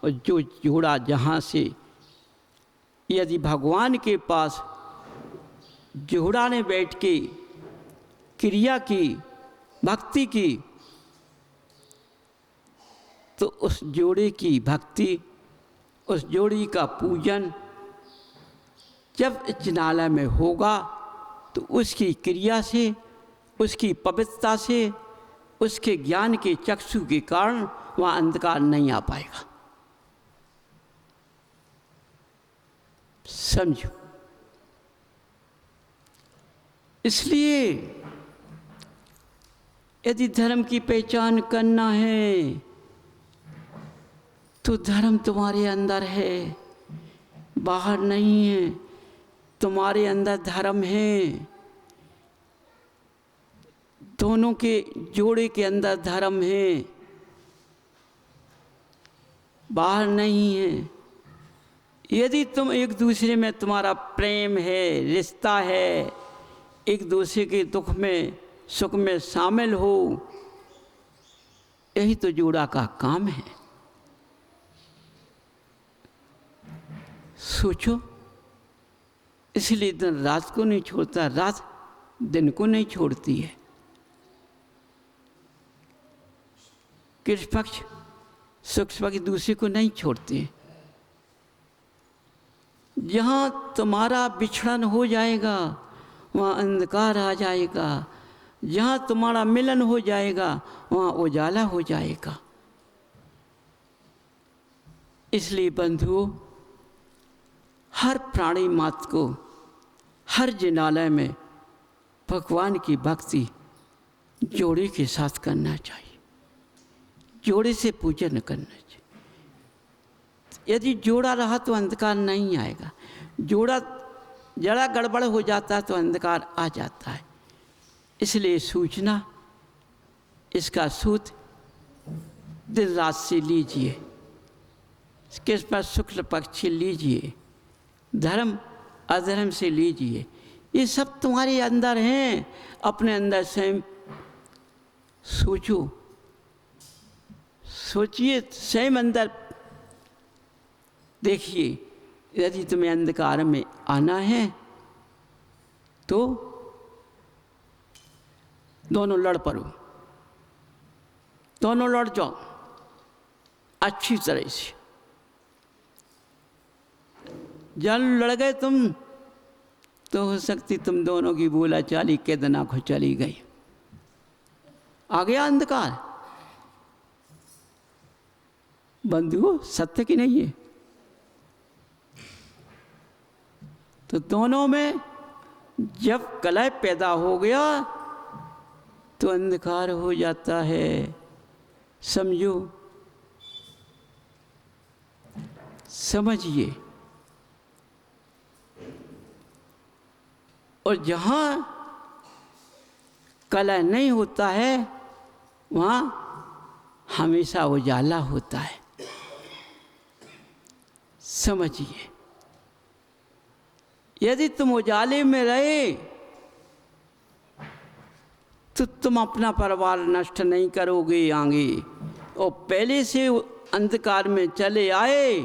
और जो जोड़ा जहाँ से, यदि भगवान के पास जोड़ा ने बैठ के क्रिया की, भक्ति की, तो उस जोड़े की भक्ति, उस जोड़ी का पूजन जब जिनालय में होगा, तो उसकी क्रिया से, उसकी पवित्रता से, उसके ज्ञान के चक्षु के कारण वहाँ अंधकार नहीं आ पाएगा। समझो, इसलिए यदि धर्म की पहचान करना है, तो धर्म तुम्हारे अंदर है, बाहर नहीं है। तुम्हारे अंदर धर्म है, दोनों के जोड़े के अंदर धर्म है, बाहर नहीं है। यदि तुम एक दूसरे में, तुम्हारा प्रेम है, रिश्ता है, एक दूसरे के दुख में, सुख में शामिल हो, यही तो जोड़ा का काम है। सोचो, इसलिए दिन रात को नहीं छोड़ता, रात दिन को नहीं छोड़ती है। कृष्ण पक्ष शुक्ल पक्ष दूसरे को नहीं छोड़ते। जहाँ तुम्हारा बिछड़न हो जाएगा, वहाँ अंधकार आ जाएगा। जहाँ तुम्हारा मिलन हो जाएगा, वहाँ उजाला हो जाएगा। इसलिए बंधुओं, हर प्राणी मात्र को हर जिनालय में भगवान की भक्ति जोड़े के साथ करना चाहिए, जोड़े से पूजन करना चाहिए। यदि जोड़ा रहा तो अंधकार नहीं आएगा। जोड़ा जरा गड़बड़ हो जाता तो अंधकार आ जाता है। इसलिए सूचना, इसका सूत्र दिन रात से लीजिए, किस पर शुक्ल पक्ष लीजिए, धर्म अधर्म से लीजिए। ये सब तुम्हारे अंदर हैं। अपने अंदर स्वयं सोचो, सोचिए, स्वयं अंदर देखिए। यदि तुम्हें अंधकार में आना है तो दोनों लड़ पड़ो, दोनों लड़ जाओ अच्छी तरह से। जब लड़ गए तुम तो हो सकती तुम दोनों की बोला चाली कितना खो चली गई, आ गया अंधकार। बंधुओं, सत्य की नहीं है? तो दोनों में जब कलह पैदा हो गया तो अंधकार हो जाता है, समझो, समझिए। और जहाँ कलह नहीं होता है वहाँ हमेशा उजाला होता है, समझिए। यदि तुम उजाले में रहे तो तुम अपना परिवार नष्ट नहीं करोगे आगे, और पहले से अंधकार में चले आए,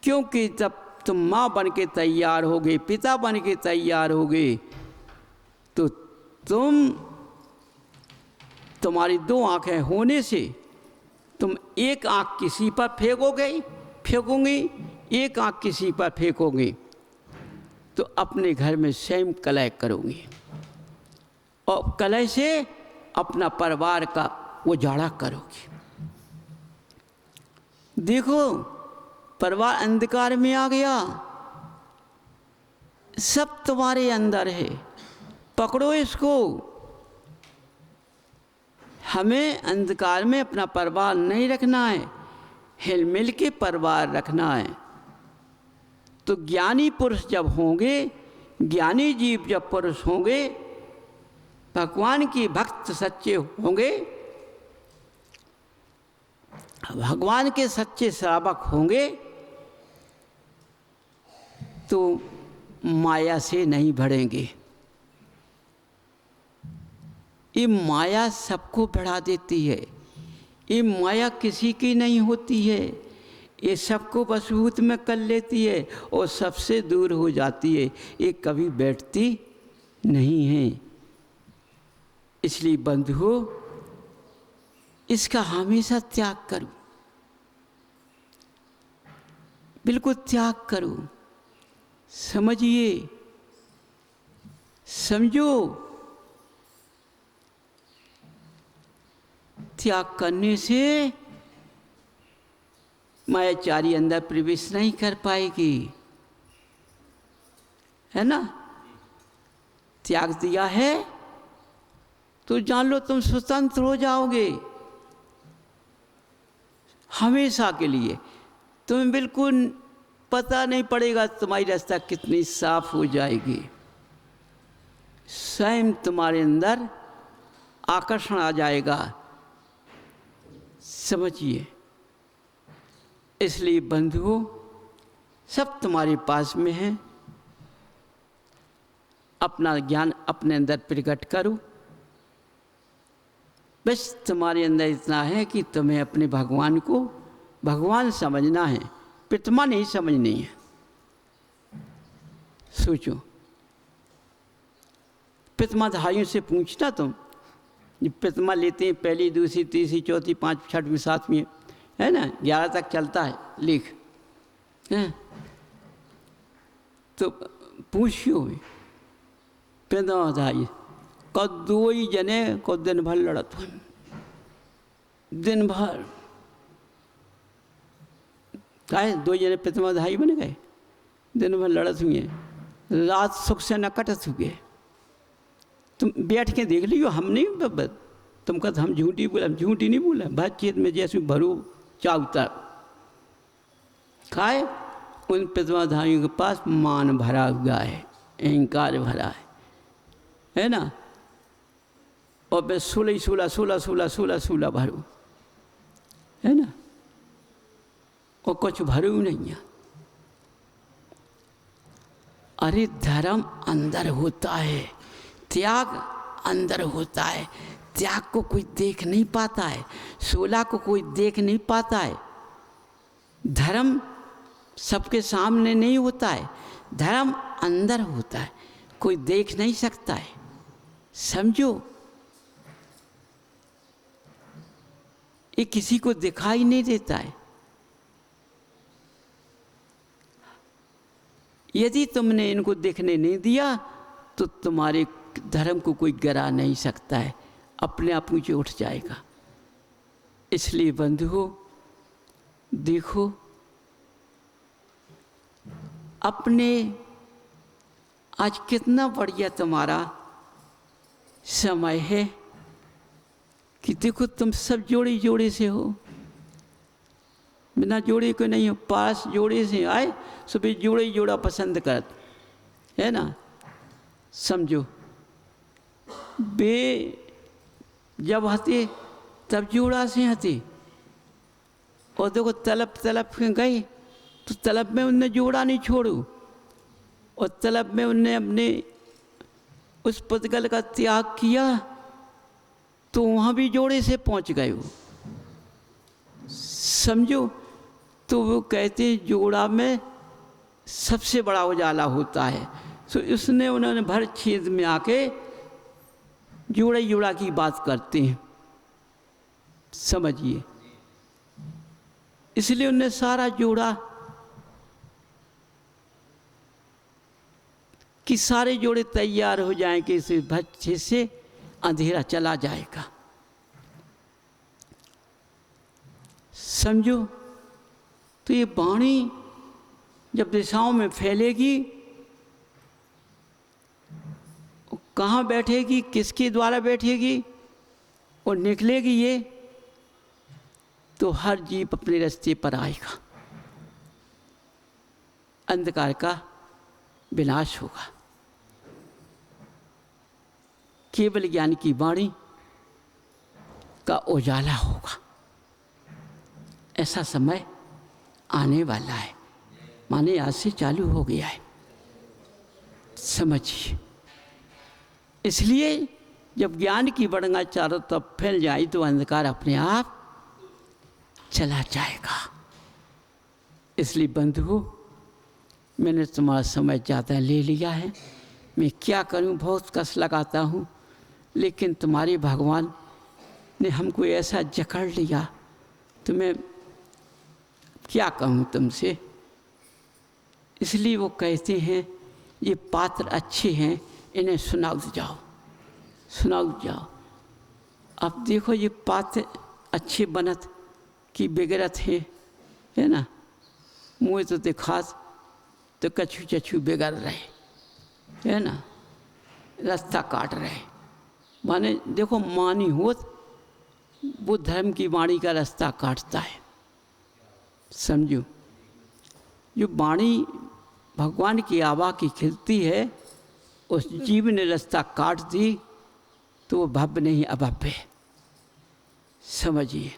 क्योंकि जब तुम माँ बन के तैयार होगे, पिता बन के तैयार होगे, तो तुम्हारी दो आंखें होने से तुम एक आंख किसी पर फेंकोगे, एक आंख किसी पर फेंकोगे, तो अपने घर में स्वयं कलह करोगे और कलह से अपना परिवार का उजाड़ा करोगे। देखो, परिवार अंधकार में आ गया, सब तुम्हारे अंदर है, पकड़ो इसको। हमें अंधकार में अपना परिवार नहीं रखना है, हिल मिल के परिवार रखना है। तो ज्ञानी पुरुष जब होंगे, ज्ञानी जीव जब पुरुष होंगे, भगवान की भक्त सच्चे होंगे, भगवान के सच्चे श्रावक होंगे, तो माया से नहीं भरेंगे। ये माया सबको बढ़ा देती है, ये माया किसी की नहीं होती है, ये सबको वशभूत में कर लेती है और सबसे दूर हो जाती है, ये कभी बैठती नहीं है। इसलिए बंधुओं, इसका हमेशा त्याग करो, बिल्कुल त्याग करो, समझिए, समझो। त्याग करने से मायाचारी अंदर प्रवेश नहीं कर पाएगी, है ना। त्याग दिया है तो जान लो तुम स्वतंत्र हो जाओगे हमेशा के लिए। तुम्हें बिल्कुल पता नहीं पड़ेगा, तुम्हारी रास्ता कितनी साफ हो जाएगी, स्वयं तुम्हारे अंदर आकर्षण आ जाएगा, समझिए। इसलिए बंधुओं, सब तुम्हारे पास में है, अपना ज्ञान अपने अंदर प्रकट करो। बस तुम्हारे अंदर इतना है कि तुम्हें अपने भगवान को भगवान समझना है, प्रतिमा नहीं समझनी है। सोचो, प्रतिमाधारियों से पूछना तुम, जो प्रतिमा लेते हैं पहली, दूसरी, तीसरी, चौथी, पाँच, छठवीं, सातवीं, है ना, 11 तक चलता है लेख, है तो पूछियो प्रतिमाधारी कदो ही जने को दिन भर लड़त हुए, दिन भर काहे 2 जने प्रतिमाधारी बन गए, दिन भर लड़त हुए, रात सुख से न कटत हुए। तुम बैठ के देख लियो, हम नहीं, तुम कहते हम झूठी बोला, हम झूठी नहीं बोला। बातचीत में जैसे भरो चावता खाए, उन प्रतिमाधारियों के पास मान भरा हुआ है, अहंकार भरा है ना। और बस 16 भरो, है ना, और कुछ भरो नहीं है। अरे धर्म अंदर होता है, त्याग अंदर होता है। त्याग को कोई देख नहीं पाता है, 16 को कोई देख नहीं पाता है। धर्म सबके सामने नहीं होता है, धर्म अंदर होता है, कोई देख नहीं सकता है, समझो। ये किसी को दिखाई नहीं देता है। यदि तुमने इनको देखने नहीं दिया तो तुम्हारे धर्म को कोई गिरा नहीं सकता है, अपने आप नीचे उठ जाएगा। इसलिए बंधुओं देखो, अपने आज कितना बढ़िया तुम्हारा समय है कि देखो तुम सब जोड़े जोड़े से हो, बिना जोड़े को नहीं हो। पास जोड़े से आए सुबह जोड़े ही जोड़ा पसंद करत है ना। समझो बे जब हते तब जोड़ा से हते, और देखो तलब तलब गए तो तलब में उनने जोड़ा नहीं छोड़ू, और तलब में उनने अपने उस पदगल का त्याग किया तो वहाँ भी जोड़े से पहुँच गए हो। समझो, तो वो कहते हैं जोड़ा में सबसे बड़ा उजाला होता है। तो उसने उन्होंने भर छेद में आके जोड़ा जोड़ा की बात करते हैं, समझिए। इसलिए उन्हें सारा जोड़ा कि सारे जोड़े तैयार हो जाएं कि इस भच्छे से अंधेरा चला जाएगा। समझो, तो ये वाणी जब दिशाओं में फैलेगी, कहाँ बैठेगी, किसके द्वारा बैठेगी और निकलेगी ये, तो हर जीव अपने रास्ते पर आएगा, अंधकार का विनाश होगा। केवल ज्ञान की वाणी का उजाला होगा। ऐसा समय आने वाला है, माने आज से चालू हो गया है, समझिए। इसलिए जब ज्ञान की बड़ंगा चारों तरफ फैल जाए तो अंधकार अपने आप चला जाएगा। इसलिए बंधुओं, मैंने तुम्हारा समय ज़्यादा ले लिया है, मैं क्या करूं, बहुत कष्ट लगाता हूं, लेकिन तुम्हारे भगवान ने हमको ऐसा जकड़ लिया तो मैं क्या कहूं तुमसे। इसलिए वो कहते हैं ये पात्र अच्छे हैं, इन्हें सुनाओ जाओ, सुनाओ जाओ। अब देखो ये पात्र अच्छे बनत कि बिगड़त है ना। मुँह तो दिखात तो कछु चछु बिगड़ रहे है ना, रास्ता काट रहे। माने देखो, मानी होत वो धर्म की वाणी का रास्ता काटता है। समझो, जो वाणी भगवान की आवा की खिलती है, उस जीव ने रास्ता काट दी तो वो भव्य नहीं अभव्य है, समझिए।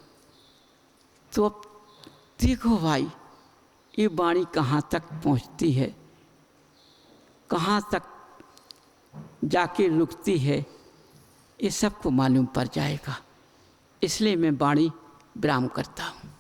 तो अब देखो भाई, ये वाणी कहाँ तक पहुँचती है, कहाँ तक जाके रुकती है, ये सबको मालूम पड़ जाएगा। इसलिए मैं वाणी विराम करता हूँ।